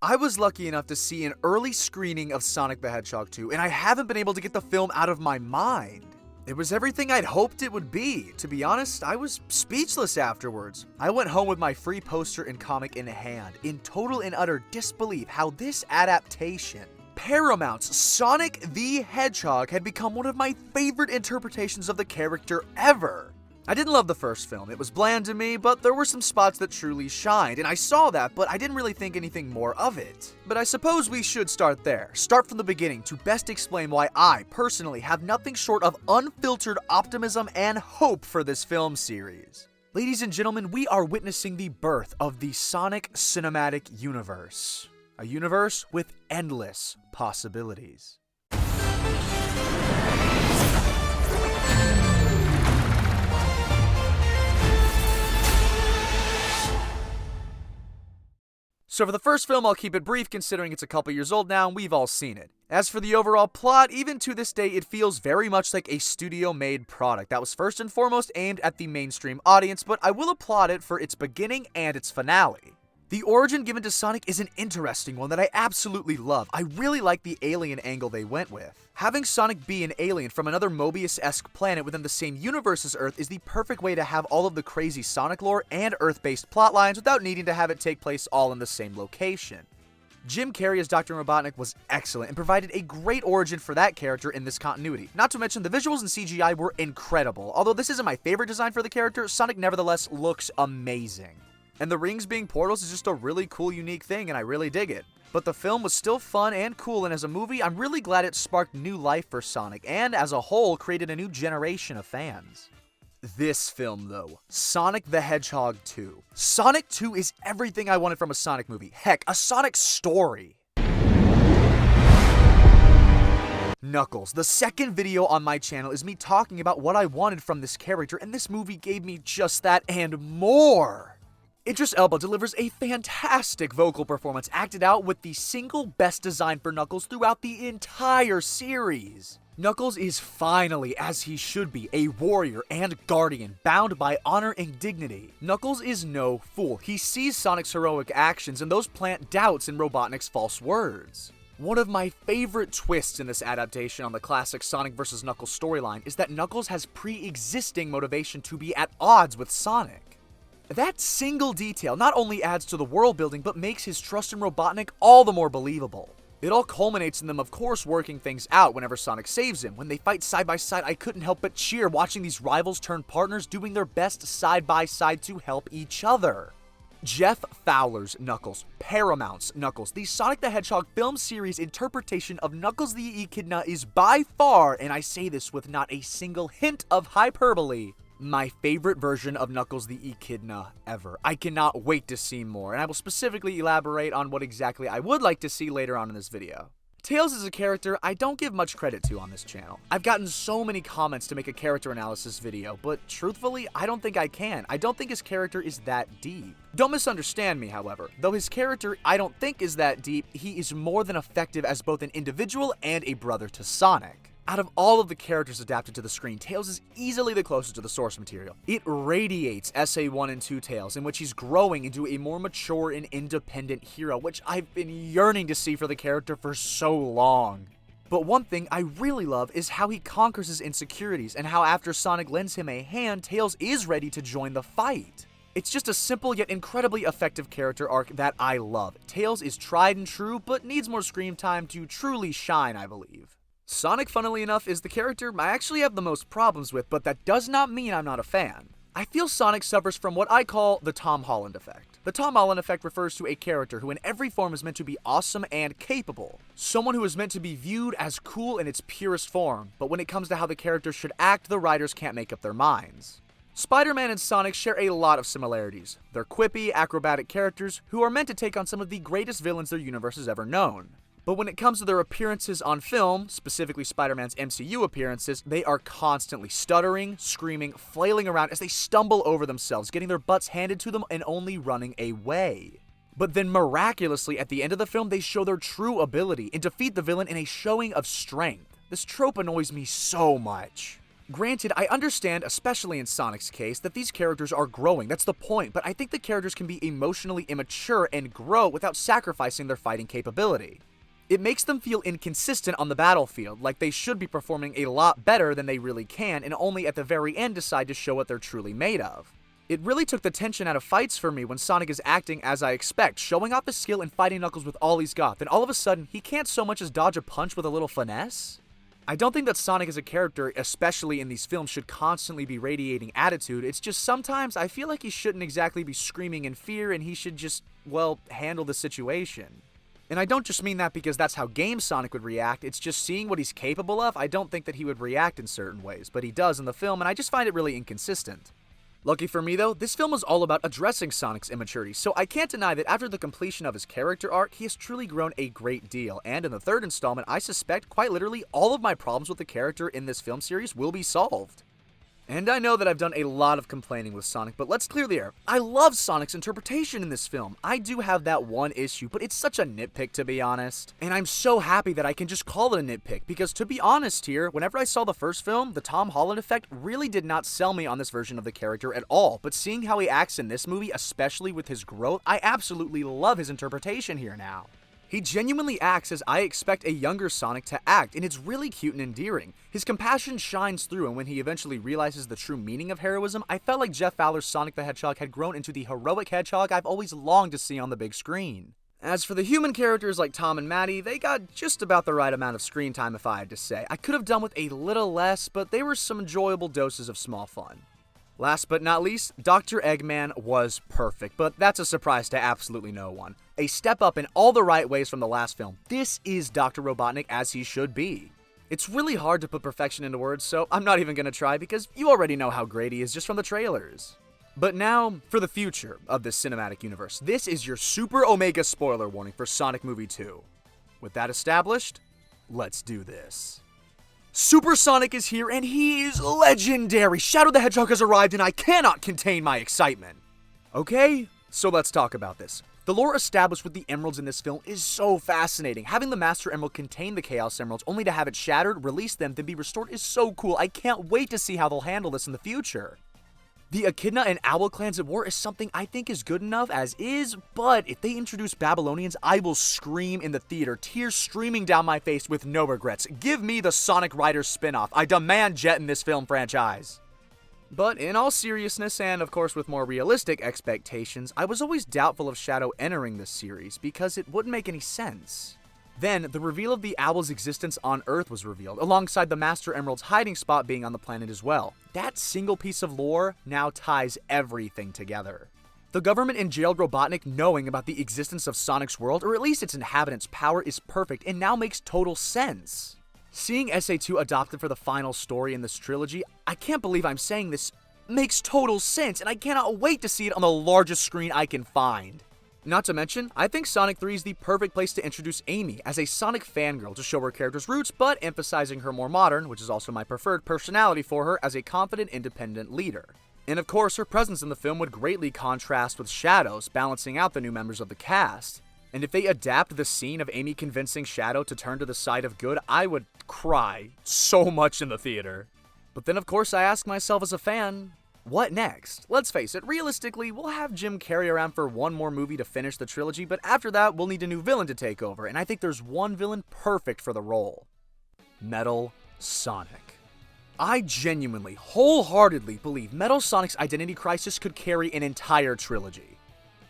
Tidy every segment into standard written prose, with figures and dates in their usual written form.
I was lucky enough to see an early screening of Sonic the Hedgehog 2, and I haven't been able to get the film out of my mind. It was everything I'd hoped it would be. To be honest, I was speechless afterwards. I went home with my free poster and comic in hand, in total and utter disbelief how this adaptation, Paramount's Sonic the Hedgehog, had become one of my favorite interpretations of the character ever. I didn't love the first film. It was bland to me, but there were some spots that truly shined, and I saw that, but I didn't really think anything more of it. But I suppose we should start there. Start from the beginning to best explain why I, personally, have nothing short of unfiltered optimism and hope for this film series. Ladies and gentlemen, we are witnessing the birth of the Sonic Cinematic Universe. A universe with endless possibilities. So for the first film, I'll keep it brief considering it's a couple years old now and we've all seen it. As for the overall plot, even to this day, it feels very much like a studio-made product that was first and foremost aimed at the mainstream audience, but I will applaud it for its beginning and its finale. The origin given to Sonic is an interesting one that I absolutely love. I really like the alien angle they went with. Having Sonic be an alien from another Mobius-esque planet within the same universe as Earth is the perfect way to have all of the crazy Sonic lore and Earth-based plotlines without needing to have it take place all in the same location. Jim Carrey as Dr. Robotnik was excellent and provided a great origin for that character in this continuity. Not to mention the visuals and CGI were incredible. Although this isn't my favorite design for the character, Sonic nevertheless looks amazing. And the rings being portals is just a really cool, unique thing, and I really dig it. But the film was still fun and cool, and as a movie, I'm really glad it sparked new life for Sonic, and as a whole, created a new generation of fans. This film, though, Sonic the Hedgehog 2. Sonic 2 is everything I wanted from a Sonic movie. Heck, a Sonic story. Knuckles, the second video on my channel is me talking about what I wanted from this character, and this movie gave me just that and more. Idris Elba delivers a fantastic vocal performance acted out with the single best design for Knuckles throughout the entire series. Knuckles is finally, as he should be, a warrior and guardian, bound by honor and dignity. Knuckles is no fool. He sees Sonic's heroic actions and those plant doubts in Robotnik's false words. One of my favorite twists in this adaptation on the classic Sonic vs. Knuckles storyline is that Knuckles has pre-existing motivation to be at odds with Sonic. That single detail not only adds to the world building, but makes his trust in Robotnik all the more believable. It all culminates in them, of course, working things out whenever Sonic saves him. When they fight side by side, I couldn't help but cheer watching these rivals turn partners doing their best side by side to help each other. Jeff Fowler's Knuckles, Paramount's Knuckles, the Sonic the Hedgehog film series interpretation of Knuckles the Echidna is by far, and I say this with not a single hint of hyperbole, my favorite version of Knuckles the Echidna ever. I cannot wait to see more, and I will specifically elaborate on what exactly I would like to see later on in this video. Tails is a character I don't give much credit to on this channel. I've gotten so many comments to make a character analysis video, but truthfully, I don't think I can. I don't think his character is that deep. Don't misunderstand me, however. Though his character I don't think is that deep, he is more than effective as both an individual and a brother to Sonic. Out of all of the characters adapted to the screen, Tails is easily the closest to the source material. It radiates SA1 and 2 Tails, in which he's growing into a more mature and independent hero, which I've been yearning to see for the character for so long. But one thing I really love is how he conquers his insecurities, and how after Sonic lends him a hand, Tails is ready to join the fight. It's just a simple yet incredibly effective character arc that I love. Tails is tried and true, but needs more screen time to truly shine, I believe. Sonic, funnily enough, is the character I actually have the most problems with, but that does not mean I'm not a fan. I feel Sonic suffers from what I call the Tom Holland effect. The Tom Holland effect refers to a character who in every form is meant to be awesome and capable. Someone who is meant to be viewed as cool in its purest form, but when it comes to how the character should act, the writers can't make up their minds. Spider-Man and Sonic share a lot of similarities. They're quippy, acrobatic characters who are meant to take on some of the greatest villains their universe has ever known. But when it comes to their appearances on film, specifically Spider-Man's MCU appearances, they are constantly stuttering, screaming, flailing around as they stumble over themselves, getting their butts handed to them and only running away. But then miraculously, at the end of the film, they show their true ability and defeat the villain in a showing of strength. This trope annoys me so much. Granted, I understand, especially in Sonic's case, that these characters are growing, that's the point, but I think the characters can be emotionally immature and grow without sacrificing their fighting capability. It makes them feel inconsistent on the battlefield, like they should be performing a lot better than they really can, and only at the very end decide to show what they're truly made of. It really took the tension out of fights for me when Sonic is acting as I expect, showing off his skill and fighting Knuckles with all he's got, then all of a sudden, he can't so much as dodge a punch with a little finesse? I don't think that Sonic as a character, especially in these films, should constantly be radiating attitude. It's just sometimes I feel like he shouldn't exactly be screaming in fear and he should just, well, handle the situation. And I don't just mean that because that's how game Sonic would react, it's just seeing what he's capable of. I don't think that he would react in certain ways, but he does in the film, and I just find it really inconsistent. Lucky for me though, this film is all about addressing Sonic's immaturity, so I can't deny that after the completion of his character arc, he has truly grown a great deal, and in the third installment, I suspect quite literally all of my problems with the character in this film series will be solved. And I know that I've done a lot of complaining with Sonic, but let's clear the air. I love Sonic's interpretation in this film. I do have that one issue, but it's such a nitpick to be honest. And I'm so happy that I can just call it a nitpick, because to be honest here, whenever I saw the first film, the Tom Holland effect really did not sell me on this version of the character at all. But seeing how he acts in this movie, especially with his growth, I absolutely love his interpretation here now. He genuinely acts as I expect a younger Sonic to act, and it's really cute and endearing. His compassion shines through, and when he eventually realizes the true meaning of heroism, I felt like Jeff Fowler's Sonic the Hedgehog had grown into the heroic hedgehog I've always longed to see on the big screen. As for the human characters like Tom and Maddie, they got just about the right amount of screen time if I had to say. I could have done with a little less, but they were some enjoyable doses of small fun. Last but not least, Dr. Eggman was perfect, but that's a surprise to absolutely no one. A step up in all the right ways from the last film. This is Dr. Robotnik as he should be. It's really hard to put perfection into words, so I'm not even gonna try because you already know how great he is just from the trailers. But now, for the future of this cinematic universe, this is your Super Omega spoiler warning for Sonic Movie 2. With that established, let's do this. Super Sonic is here and he is legendary! Shadow the Hedgehog has arrived and I cannot contain my excitement! Okay, so let's talk about this. The lore established with the emeralds in this film is so fascinating. Having the Master Emerald contain the Chaos Emeralds only to have it shattered, release them, then be restored is so cool. I can't wait to see how they'll handle this in the future. The Echidna and Owl clans at war is something I think is good enough as is, but if they introduce Babylonians, I will scream in the theater, tears streaming down my face with no regrets. Give me the Sonic Riders spin-off. I demand Jet in this film franchise. But in all seriousness, and of course with more realistic expectations, I was always doubtful of Shadow entering this series because it wouldn't make any sense. Then, the reveal of the Owl's existence on Earth was revealed, alongside the Master Emerald's hiding spot being on the planet as well. That single piece of lore now ties everything together. The government enjailed Robotnik knowing about the existence of Sonic's world, or at least its inhabitants' power, is perfect and now makes total sense. Seeing SA2 adopted for the final story in this trilogy, I can't believe I'm saying this, makes total sense, and I cannot wait to see it on the largest screen I can find. Not to mention, I think Sonic 3 is the perfect place to introduce Amy as a Sonic fangirl to show her character's roots, but emphasizing her more modern, which is also my preferred personality for her, as a confident, independent leader. And of course, her presence in the film would greatly contrast with Shadow's, balancing out the new members of the cast. And if they adapt the scene of Amy convincing Shadow to turn to the side of good, I would cry so much in the theater. But then of course I ask myself as a fan, what next? Let's face it, realistically, we'll have Jim Carrey around for one more movie to finish the trilogy, but after that, we'll need a new villain to take over, and I think there's one villain perfect for the role. Metal Sonic. I genuinely, wholeheartedly believe Metal Sonic's identity crisis could carry an entire trilogy.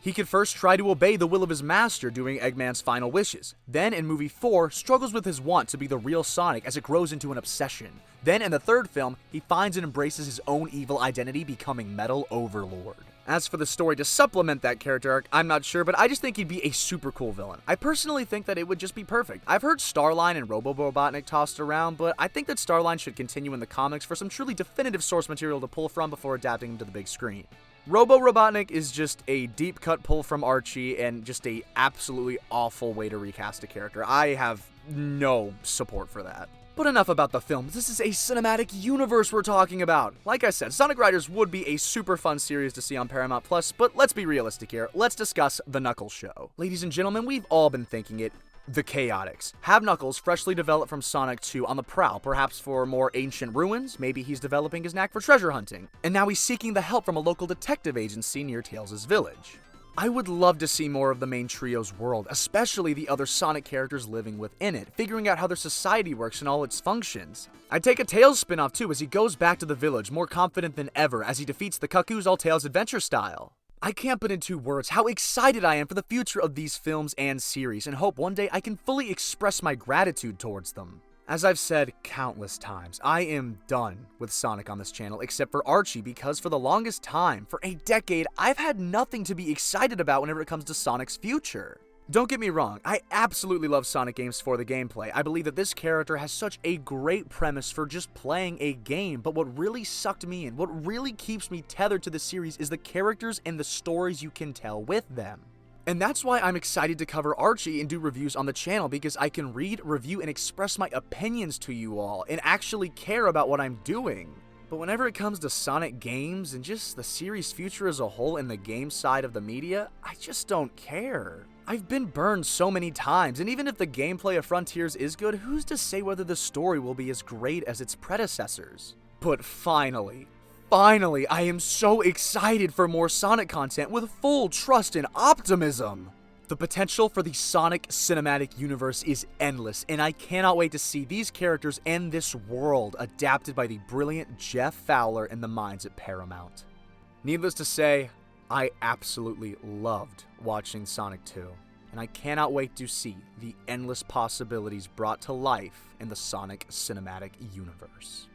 He could first try to obey the will of his master doing Eggman's final wishes. Then in movie 4, struggles with his want to be the real Sonic as it grows into an obsession. Then in the third film, he finds and embraces his own evil identity, becoming Metal Overlord. As for the story to supplement that character arc, I'm not sure, but I just think he'd be a super cool villain. I personally think that it would just be perfect. I've heard Starline and Robo-Robotnik tossed around, but I think that Starline should continue in the comics for some truly definitive source material to pull from before adapting him to the big screen. Robo-Robotnik is just a deep cut pull from Archie and just a absolutely awful way to recast a character. I have no support for that. But enough about the film. This is a cinematic universe we're talking about. Like I said, Sonic Riders would be a super fun series to see on Paramount+, but let's be realistic here. Let's discuss The Knuckles Show. Ladies and gentlemen, we've all been thinking it. The Chaotix have Knuckles, freshly developed from Sonic 2, on the prowl, perhaps for more ancient ruins. Maybe he's developing his knack for treasure hunting, and now he's seeking the help from a local detective agency near Tails' village. I would love to see more of the main trio's world, especially the other Sonic characters living within it, figuring out how their society works and all its functions. I'd take a Tails spin-off too, as he goes back to the village more confident than ever as he defeats the Cuckoos all Tails Adventure style. I can't put in 2 words how excited I am for the future of these films and series, and hope one day I can fully express my gratitude towards them. As I've said countless times, I am done with Sonic on this channel, except for Archie, because for the longest time, for a decade, I've had nothing to be excited about whenever it comes to Sonic's future. Don't get me wrong, I absolutely love Sonic games for the gameplay. I believe that this character has such a great premise for just playing a game, but what really sucked me in, what really keeps me tethered to the series, is the characters and the stories you can tell with them. And that's why I'm excited to cover Archie and do reviews on the channel, because I can read, review, and express my opinions to you all, and actually care about what I'm doing. But whenever it comes to Sonic games, and just the series' future as a whole in the game side of the media, I just don't care. I've been burned so many times, and even if the gameplay of Frontiers is good, who's to say whether the story will be as great as its predecessors? But finally, I am so excited for more Sonic content with full trust and optimism! The potential for the Sonic cinematic universe is endless, and I cannot wait to see these characters and this world adapted by the brilliant Jeff Fowler and the minds at Paramount. Needless to say, I absolutely loved watching Sonic 2, and I cannot wait to see the endless possibilities brought to life in the Sonic cinematic universe.